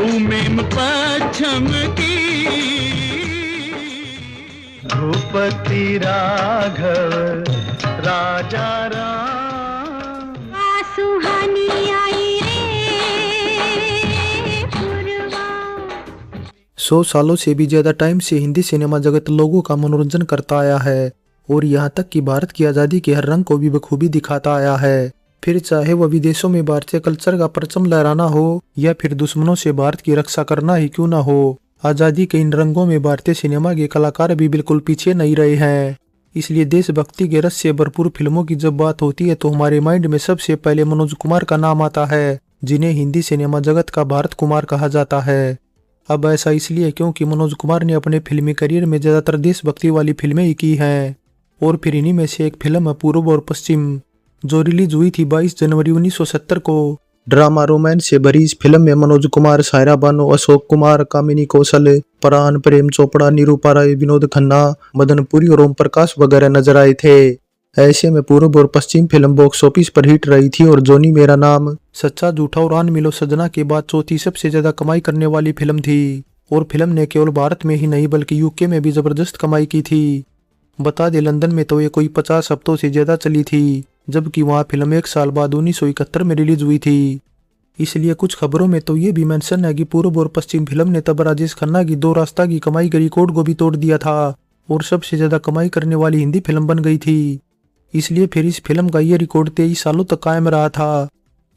भूमिम पच्छम की भूपति राघव राजा राम। सुहानी आई रे पुरवा। 100 सालों से भी ज्यादा टाइम से हिंदी सिनेमा जगत लोगों का मनोरंजन करता आया है और यहाँ तक कि भारत की आज़ादी के हर रंग को भी बखूबी दिखाता आया है। फिर चाहे वह विदेशों में भारतीय कल्चर का परचम लहराना हो या फिर दुश्मनों से भारत की रक्षा करना ही क्यों न हो, आज़ादी के इन रंगों में भारतीय सिनेमा के कलाकार भी बिल्कुल पीछे नहीं रहे हैं। इसलिए देशभक्ति के रस से भरपूर फिल्मों की जब बात होती है तो हमारे माइंड में सबसे पहले मनोज कुमार का नाम आता है, जिन्हें हिंदी सिनेमा जगत का भारत कुमार कहा जाता है। अब ऐसा इसलिए क्योंकि मनोज कुमार ने अपने फिल्मी करियर में ज्यादातर देशभक्ति वाली फिल्में ही की हैं और फिर इन्हीं में से एक फिल्म है पूर्व और पश्चिम, जो रिलीज हुई थी 22 जनवरी 1970 को। ड्रामा रोमांस से भरी इस फिल्म में मनोज कुमार, सायरा बानो, अशोक कुमार, कामिनी कौशल, परान, प्रेम चोपड़ा, निरूपा राय, विनोद खन्ना, मदन पुरी और ओम प्रकाश वगैरह नजर आए थे। ऐसे में पूर्व और पश्चिम फिल्म बॉक्स ऑफिस पर हिट रही थी और जोनी मेरा नाम, सच्चा झूठा और आन मिलो सजना के बाद चौथी सबसे ज्यादा कमाई करने वाली फिल्म थी और फिल्म ने केवल भारत में ही नहीं बल्कि यूके में भी जबरदस्त कमाई की थी। बता दे लंदन में तो ये कोई 50 हफ्तों से ज्यादा चली थी, जबकि वहाँ फिल्म 1 साल बाद 1971 में रिलीज हुई थी। इसलिए कुछ खबरों में तो ये भी मेंशन है कि पूर्व और पश्चिम फिल्म ने तब राजेश खन्ना की 2 रास्ता की कमाई के रिकॉर्ड को भी तोड़ दिया था और सबसे ज्यादा कमाई करने वाली हिंदी फिल्म बन गई थी। इसलिए फिर इस फिल्म का ये रिकॉर्ड 23 सालों तक कायम रहा था,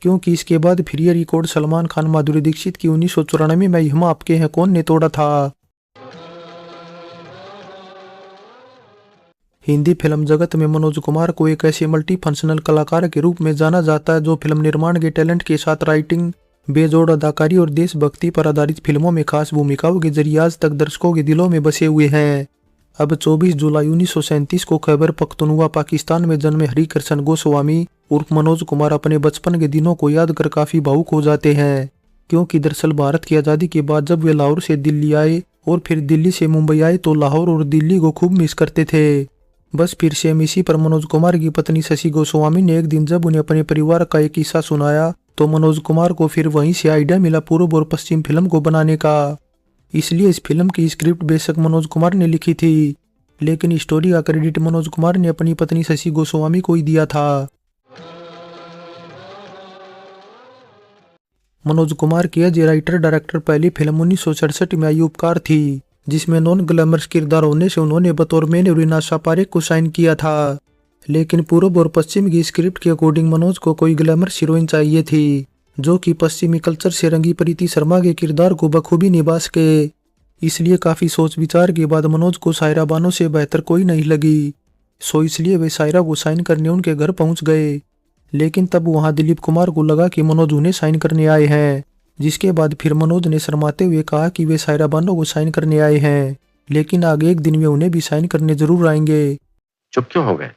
क्योंकि इसके बाद फिर ये रिकॉर्ड सलमान खान, माधुरी दीक्षित की 1994 में हम आपके हैं कौन ने तोड़ा था। हिंदी फिल्म जगत में मनोज कुमार को एक ऐसे मल्टी फंक्शनल कलाकार के रूप में जाना जाता है जो फिल्म निर्माण के टैलेंट के साथ राइटिंग, बेजोड़ अदाकारी और देशभक्ति पर आधारित फिल्मों में खास भूमिकाओं के जरिए आज तक दर्शकों के दिलों में बसे हुए हैं। अब 24 जुलाई 1937 को खैबर पख्तूनख्वा पाकिस्तान में जन्मे हरिकृष्ण गोस्वामी उर्फ मनोज कुमार अपने बचपन के दिनों को याद कर काफी भावुक हो जाते हैं, क्योंकि दरअसल भारत की आज़ादी के बाद जब वे लाहौर से दिल्ली आए और फिर दिल्ली से मुंबई आए तो लाहौर और दिल्ली को खूब मिस करते थे। बस फिर सेम इसी पर मनोज कुमार की पत्नी शशि गोस्वामी ने एक दिन जब उन्हें अपने परिवार का एक किस्सा सुनाया तो मनोज कुमार को फिर वहीं से आइडिया मिला पूर्व और पश्चिम फिल्म को बनाने का। इसलिए इस फिल्म की स्क्रिप्ट बेशक मनोज कुमार ने लिखी थी, लेकिन स्टोरी का क्रेडिट मनोज कुमार ने अपनी पत्नी शशि गोस्वामी को ही दिया था। मनोज कुमार की एज राइटर डायरेक्टर पहली फिल्म 1967 में आई उपकार थी, जिसमें नॉन ग्लैमरस किरदार होने से उन्होंने बतौर मेन हीरोइन आशा पारेख को साइन किया था। लेकिन पूर्व और पश्चिम की स्क्रिप्ट के अकॉर्डिंग मनोज को कोई ग्लैमरस हीरोइन चाहिए थी, जो कि पश्चिमी कल्चर से रंगी प्रीति शर्मा के किरदार को बखूबी निभा सके। इसलिए काफी सोच विचार के बाद मनोज को सायरा बानो से बेहतर कोई नहीं लगी, सो इसलिए वे सायरा को साइन करने उनके घर पहुंच गए। लेकिन तब वहां दिलीप कुमार को लगा कि मनोज उन्हें साइन करने आए हैं, जिसके बाद फिर मनोज ने शर्माते हुए कहा कि वे सायरा बानो को साइन करने आए हैं, लेकिन आगे एक दिन वे उन्हें भी साइन करने जरूर आएंगे। चुप क्यों हो गए?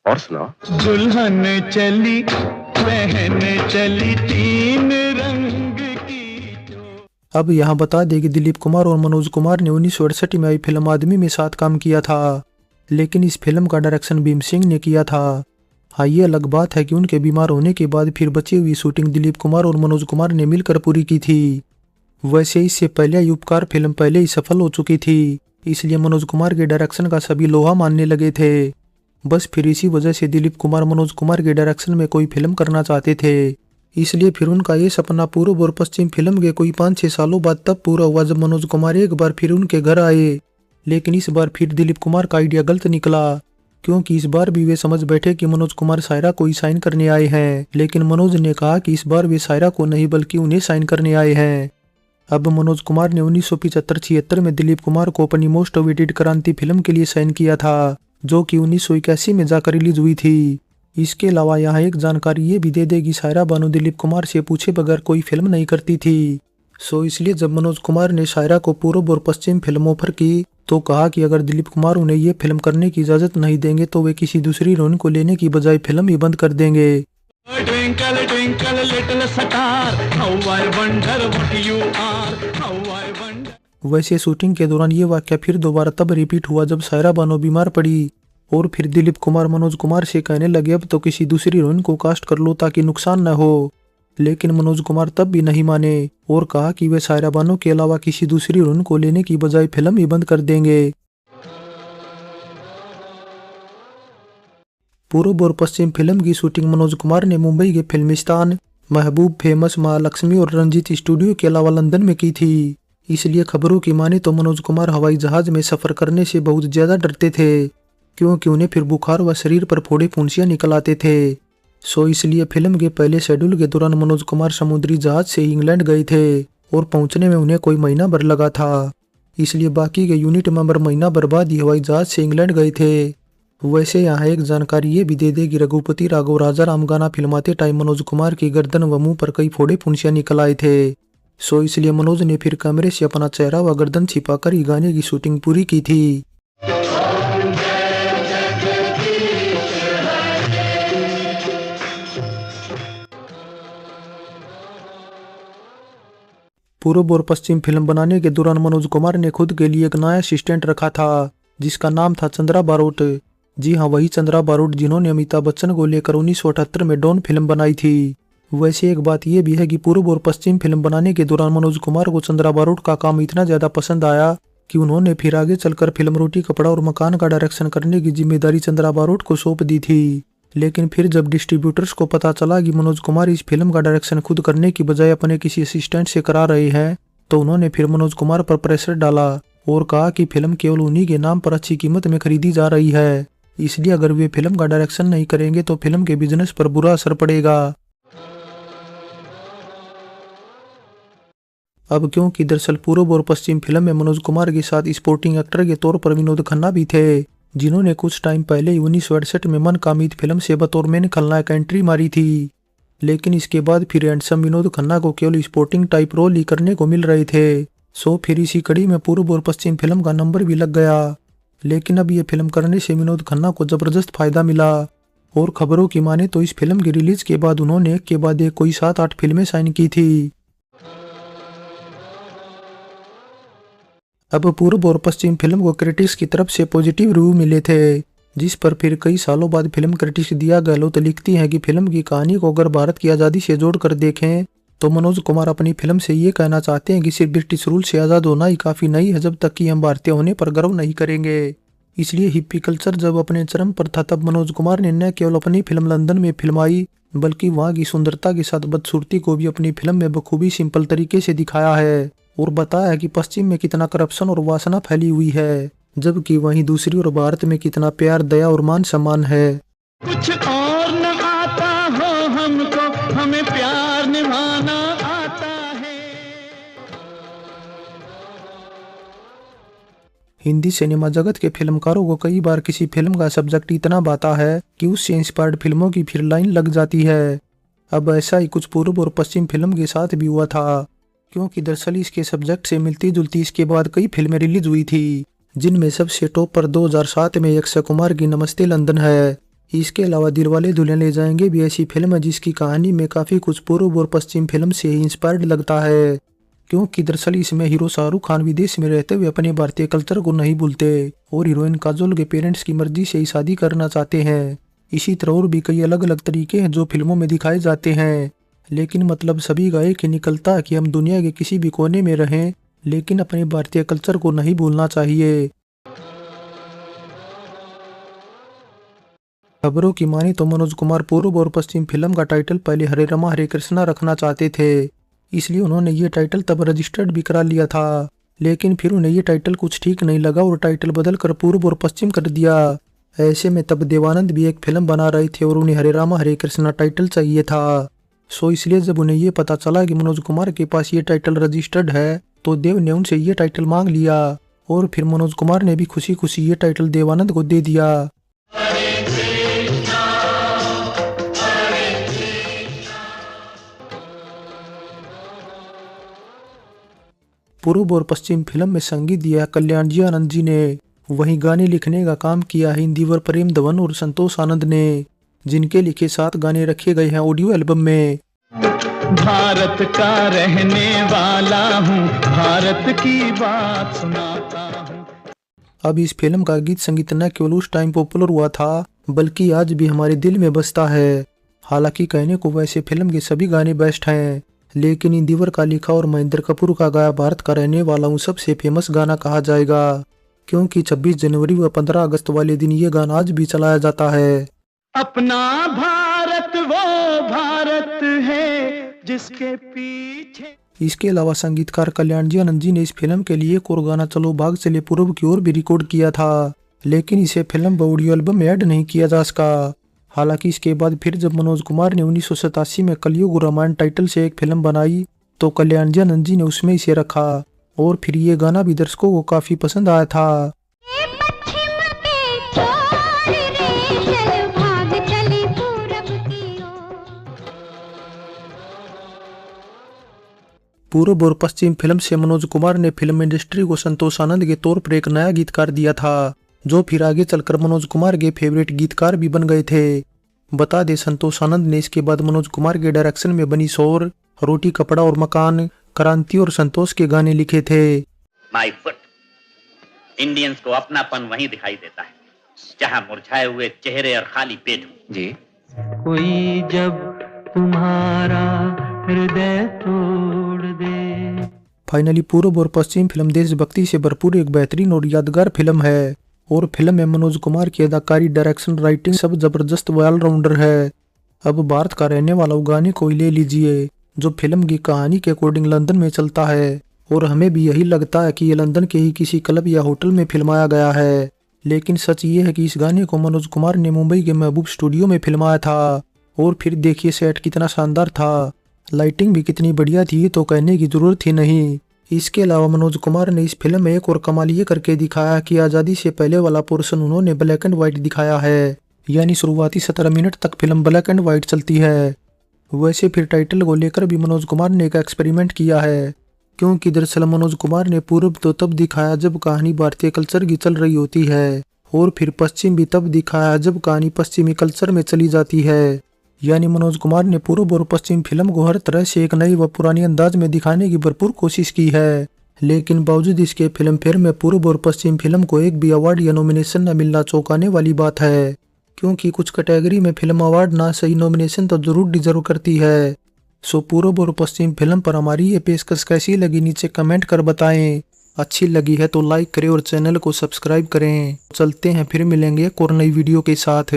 और सुनाओ। दुल्हन चली बहन चली तीन रंग की। अब यहाँ बता दें कि दिलीप कुमार और मनोज कुमार ने 1968 में आई फिल्म आदमी में साथ काम किया था, लेकिन इस फिल्म का डायरेक्शन भीम सिंह ने किया था। हाँ, ये अलग बात है कि उनके बीमार होने के बाद फिर बची हुई शूटिंग दिलीप कुमार और मनोज कुमार ने मिलकर पूरी की थी। वैसे इससे पहले उपकार फिल्म पहले ही सफल हो चुकी थी, इसलिए मनोज कुमार के डायरेक्शन का सभी लोहा मानने लगे थे। बस फिर इसी वजह से दिलीप कुमार मनोज कुमार के डायरेक्शन में कोई फिल्म करना चाहते थे। इसलिए फिर उनका ये सपना पूर्व और पश्चिम फिल्म के कोई 5-6 सालों बाद तब पूरा हुआ जब मनोज कुमार एक बार फिर उनके घर आए। लेकिन इस बार फिर दिलीप कुमार का आइडिया गलत निकला, क्योंकि इस बार भी वे समझ बैठे कि मनोज कुमार सायरा को ही साइन करने आए हैं, लेकिन मनोज ने कहा कि इस बार वे सायरा को नहीं बल्कि उन्हें साइन करने आए हैं। अब मनोज कुमार ने 1975-76 में दिलीप कुमार को अपनी मोस्ट अवेटेड क्रांति फिल्म के लिए साइन किया था, जो कि 1981 में जाकर रिलीज हुई थी। इसके अलावा यहाँ एक जानकारी ये भी दे दे कि सायरा बानो दिलीप कुमार से पूछे बगैर कोई फिल्म नहीं करती थी। सो इसलिए जब मनोज कुमार ने सायरा को पूर्व और पश्चिम फिल्म ऑफर की तो कहा कि अगर दिलीप कुमार उन्हें ये फिल्म करने की इजाजत नहीं देंगे तो वे किसी दूसरी हीरोइन को लेने की बजाय फिल्म ही बंद कर देंगे। Twinkle, twinkle, little star, how I wonder what you are, how I wonder। वैसे शूटिंग के दौरान ये वाक्य फिर दोबारा तब रिपीट हुआ जब सायरा बानो बीमार पड़ी और फिर दिलीप कुमार मनोज कुमार से कहने लगे अब तो किसी दूसरी हीरोइन को कास्ट कर लो ताकि नुकसान न हो। लेकिन मनोज कुमार तब भी नहीं माने और कहा कि वे सायरा बानो के अलावा किसी दूसरी हीरोइन को लेने की बजाय फिल्म ही बंद कर देंगे। पूर्व और पश्चिम फिल्म की शूटिंग मनोज कुमार ने मुंबई के फिल्मिस्तान, महबूब, फेमस, महालक्ष्मी और रंजीत स्टूडियो के अलावा लंदन में की थी। इसलिए खबरों की माने तो मनोज कुमार हवाई जहाज में सफर करने से बहुत ज्यादा डरते थे, क्योंकि उन्हें फिर बुखार व शरीर पर फोड़े फुंसियां निकल आते थे। सो इसलिए फिल्म के पहले शेड्यूल के दौरान मनोज कुमार समुद्री जहाज से इंग्लैंड गए थे और पहुंचने में उन्हें कोई महीना भर लगा था। इसलिए बाकी के यूनिट मेंबर महीना भर बाद ही हवाई जहाज से इंग्लैंड गए थे। वैसे यहाँ एक जानकारी ये भी दे दे कि रघुपति राघव राजा राम गाना फिल्माते टाइम मनोज कुमार की गर्दन व मुंह पर कई फोड़े फुंसियां निकल आए थे। सो इसलिए मनोज ने फिर कैमरे से अपना चेहरा व गर्दन छिपाकर ही गाने की शूटिंग पूरी की थी। पूर्व और पश्चिम फिल्म बनाने के दौरान मनोज कुमार ने खुद के लिए एक नया असिस्टेंट रखा था जिसका नाम था चंद्रा बारोट। जी हाँ, वही चंद्रा बारोट जिन्होंने अमिताभ बच्चन को लेकर 1978 में डॉन फिल्म बनाई थी। वैसे एक बात यह भी है कि पूर्व और पश्चिम फिल्म बनाने के दौरान मनोज कुमार को चंद्रा बारोट का काम इतना ज्यादा पसंद आया कि उन्होंने फिर आगे चलकर फिल्म रोटी कपड़ा और मकान का डायरेक्शन करने की जिम्मेदारी चंद्रा बारोट को सौंप दी थी। लेकिन फिर जब डिस्ट्रीब्यूटर्स को पता चला कि मनोज कुमार इस फिल्म का डायरेक्शन खुद करने की बजाय अपने किसी असिस्टेंट से करा रहे हैं, तो उन्होंने फिर मनोज कुमार पर प्रेशर डाला और कहा कि फिल्म केवल उन्हीं के नाम पर अच्छी कीमत में खरीदी जा रही है, इसलिए अगर वे फिल्म का डायरेक्शन नहीं करेंगे तो फिल्म के बिजनेस पर बुरा असर पड़ेगा। अब क्योंकि दरअसल पूर्व और पश्चिम फिल्म में मनोज कुमार के साथ स्पोर्टिंग एक्टर के तौर पर विनोद खन्ना भी थे, जिन्होंने कुछ टाइम पहले 1968 में मन का मीत फिल्म से बतौर मेन खलनायक एंट्री मारी थी। लेकिन इसके बाद फिर हैंडसम विनोद खन्ना को केवल स्पोर्टिंग टाइप रोल ही करने को मिल रहे थे। सो फिर इसी कड़ी में पूर्व और पश्चिम फिल्म का नंबर भी लग गया। लेकिन अब ये फिल्म करने से विनोद खन्ना को जबरदस्त फायदा मिला और खबरों की माने तो इस फिल्म की रिलीज के बाद उन्होंने एक के बाद एक कोई 7-8 फिल्में साइन की थी। अब पूर्व और पश्चिम फिल्म को क्रिटिक्स की तरफ से पॉजिटिव रिव्यू मिले थे, जिस पर फिर कई सालों बाद फिल्म क्रिटिक्स दिया गहलोत लिखती हैं कि फिल्म की कहानी को अगर भारत की आज़ादी से जोड़कर देखें तो मनोज कुमार अपनी फिल्म से ये कहना चाहते हैं कि सिर्फ ब्रिटिश रूल से आज़ाद होना ही काफ़ी नहीं है जब तक कि हम भारतीय होने पर गर्व नहीं करेंगे। इसलिए हिप्पी कल्चर जब अपने चरम पर था तब मनोज कुमार ने न केवल अपनी फिल्म लंदन में फिल्माई बल्कि वहाँ की सुंदरता के साथ बदसूरती को भी अपनी फिल्म में बखूबी सिंपल तरीके से दिखाया है और बताया कि पश्चिम में कितना करप्शन और वासना फैली हुई है, जबकि वहीं दूसरी ओर भारत में कितना प्यार, दया और मान सम्मान है। कुछ और न आता हो हमको, हमें प्यार निभाना आता है। हिंदी सिनेमा जगत के फिल्मकारों को कई बार किसी फिल्म का सब्जेक्ट इतना भाता है कि उससे इंस्पायर्ड फिल्मों की फिर लाइन लग जाती है। अब ऐसा ही कुछ पूर्व और पश्चिम फिल्म के साथ भी हुआ था, क्योंकि दरअसल इसके सब्जेक्ट से मिलती जुलती इसके बाद कई फिल्में रिलीज हुई थी, जिनमें सबसे टॉप पर 2007 में अक्षय कुमार की नमस्ते लंदन है। इसके अलावा दिलवाले दुल्हन ले जाएंगे भी ऐसी फिल्म है जिसकी कहानी में काफ़ी कुछ पूर्व और पश्चिम फिल्म से ही इंस्पायर्ड लगता है, क्योंकि दरअसल इसमें हीरो शाहरुख खान विदेश में रहते हुए अपने भारतीय कल्चर को नहीं भूलते और हीरोइन काजोल के पेरेंट्स की मर्जी से ही शादी करना चाहते हैं। इसी तरह और भी कई अलग अलग तरीके हैं जो फिल्मों में दिखाए जाते हैं, लेकिन मतलब सभी का एक ही निकलता है कि हम दुनिया के किसी भी कोने में रहें लेकिन अपने भारतीय कल्चर को नहीं भूलना चाहिए। खबरों की मानी तो मनोज कुमार पूर्व और पश्चिम फिल्म का टाइटल पहले हरे रामा हरे कृष्णा रखना चाहते थे, इसलिए उन्होंने ये टाइटल तब रजिस्टर्ड भी करा लिया था। लेकिन फिर उन्हें ये टाइटल कुछ ठीक नहीं लगा और टाइटल बदल कर पूर्व और पश्चिम कर दिया। ऐसे में तब देवानंद भी एक फिल्म बना रहे थे और उन्हें हरे रामा हरे कृष्णा टाइटल चाहिए था। सो इसलिए जब उन्हें ये पता चला कि मनोज कुमार के पास ये टाइटल रजिस्टर्ड है तो देव ने उनसे ये टाइटल मांग लिया और फिर मनोज कुमार ने भी खुशी खुशी ये टाइटल देवानंद को दे दिया। पूर्व और पश्चिम फिल्म में संगीत दिया कल्याण जी आनंद जी ने, वहीं गाने लिखने का काम किया हिंदीवर प्रेम धवन और संतोष आनंद ने, जिनके लिखे 7 गाने रखे गए हैं ऑडियो एल्बम में। भारत का रहने वाला हूँ, भारत की बात सुनाता हूँ। अब इस फिल्म का गीत संगीत न केवल उस टाइम पॉपुलर हुआ था बल्कि आज भी हमारे दिल में बसता है। हालांकि कहने को वैसे फिल्म के सभी गाने बेस्ट हैं, लेकिन इंदिवर का लिखा और महेंद्र कपूर का गाया भारत का रहने वाला हूँ सबसे फेमस गाना कहा जाएगा, क्योंकि 26 जनवरी व 15 अगस्त वाले दिन ये गाना आज भी चलाया जाता है। अपना भारत वो भारत है जिसके पीछे। इसके अलावा संगीतकार कल्याण जी आनंद जी ने इस फिल्म के लिए एक और गाना चलो भाग चले पूरब की ओर भी रिकॉर्ड किया था, लेकिन इसे फिल्म व ऑडियो एल्बम में ऐड नहीं किया जा सका। हालांकि इसके बाद फिर जब मनोज कुमार ने 1987 में कलयुग रामायण टाइटल से एक फिल्म बनाई तो कल्याण जी आनंद जी ने उसमें इसे रखा और फिर ये गाना भी दर्शकों को काफी पसंद आया था। पूर्व और पश्चिम फिल्म से मनोज कुमार ने फिल्म इंडस्ट्री को संतोष आनंद के तौर पर एक नया गीतकार दिया था, जो फिर आगे चलकर मनोज कुमार के फेवरेट गीतकार भी बन गए थे। बता दे संतोष आनंद ने इसके बाद मनोज कुमार के डायरेक्शन में बनी शोर, रोटी कपड़ा और मकान, क्रांति और संतोष के गाने लिखे थे। माय फुट, इंडियंस को अपनापन वहीं दिखाई देता है जहां मुरझाए हुए चेहरे और खाली पेट हो। जी कोई जब तुम्हारा हृदय तोड़ दे। फाइनली पूर्व और पश्चिम फिल्म देशभक्ति से भरपूर एक बेहतरीन और यादगार फिल्म है और फिल्म में मनोज कुमार की अदाकारी, डायरेक्शन, राइटिंग सब जबरदस्त व ऑलराउंडर है। अब भारत का रहने वाला गाने को ले लीजिए, जो फिल्म की कहानी के अकॉर्डिंग लंदन में चलता है और हमें भी यही लगता है कि ये लंदन के ही किसी क्लब या होटल में फिल्माया गया है, लेकिन सच ये है कि इस गाने को मनोज कुमार ने मुंबई के महबूब स्टूडियो में फिल्माया था। और फिर देखिए सेट कितना शानदार था, लाइटिंग भी कितनी बढ़िया थी, तो कहने की जरूरत ही नहीं। इसके अलावा मनोज कुमार ने इस फिल्म में एक और कमाल ये करके दिखाया कि आज़ादी से पहले वाला पोर्शन उन्होंने ब्लैक एंड व्हाइट दिखाया है, यानी शुरुआती 17 मिनट तक फिल्म ब्लैक एंड व्हाइट चलती है। वैसे फिर टाइटल को लेकर भी मनोज कुमार ने एक एक्सपेरिमेंट किया है, क्योंकि दरअसल मनोज कुमार ने पूर्व तो तब दिखाया जब कहानी भारतीय कल्चर की चल रही होती है, और फिर पश्चिम भी तब दिखाया जब कहानी पश्चिमी कल्चर में चली जाती है। यानी मनोज कुमार ने पूर्व और पश्चिम फिल्म को हर तरह से एक नई व पुरानी अंदाज में दिखाने की भरपूर कोशिश की है, लेकिन बावजूद इसके फिल्म फेयर में पूर्व और पश्चिम फिल्म को एक भी अवार्ड या नॉमिनेशन न मिलना चौंकाने वाली बात है, क्योंकि कुछ कैटेगरी में फिल्म अवार्ड ना सही नॉमिनेशन तो जरूर डिजर्व करती है। सो पूर्व और पश्चिम फिल्म पर हमारी ये पेशकश कैसी लगी नीचे कमेंट कर बताएं। अच्छी लगी है तो लाइक करें और चैनल को सब्सक्राइब करें। चलते हैं, फिर मिलेंगे एक और नई वीडियो के साथ।